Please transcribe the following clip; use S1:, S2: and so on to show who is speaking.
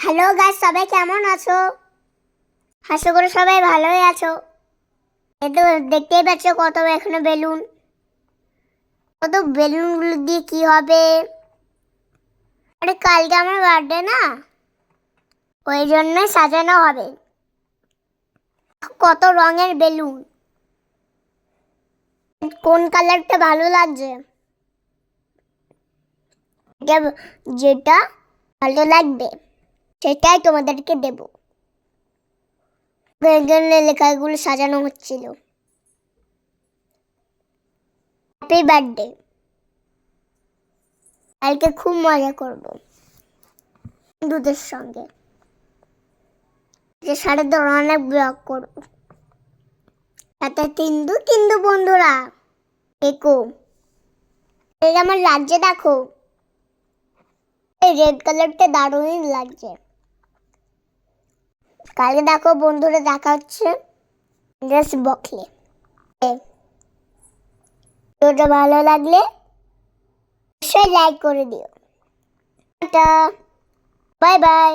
S1: Hello guys, সবাই কেমন আছো? আশা করি সবাই ভালোই আছো। এই তো দেখতেই পাচ্ছ কত এখানে বেলুন। কত বেলুনগুলো দিয়ে কি হবে? আরে কালকে আমার বার্থডে না, ওই জন্য সাজানো হবে। কত রঙের বেলুন, কোন কালারটা ভালো লাগছে? যেটা ভালো লাগবে সেটাই তোমাদেরকে দেব। এই জন্য লেখাগুলো সাজানো হচ্ছিল। Happy birthday. কালকে খুব মজা করব বন্ধুদের সঙ্গে। যে সাড়ে অনেক ব্লগ করব, সাথে তিন্দু তিন্দু বন্ধুরা দেখো। এই আমার লাগছে দেখো, এই রেড কালারটা দারুণ লাগছে। কালকে দেখো বন্ধুরা দেখা হচ্ছে ড্রেস বকলে। ভিডিওটা ভালো লাগলে অবশ্যই লাইক করে দিও। Tata, bye bye.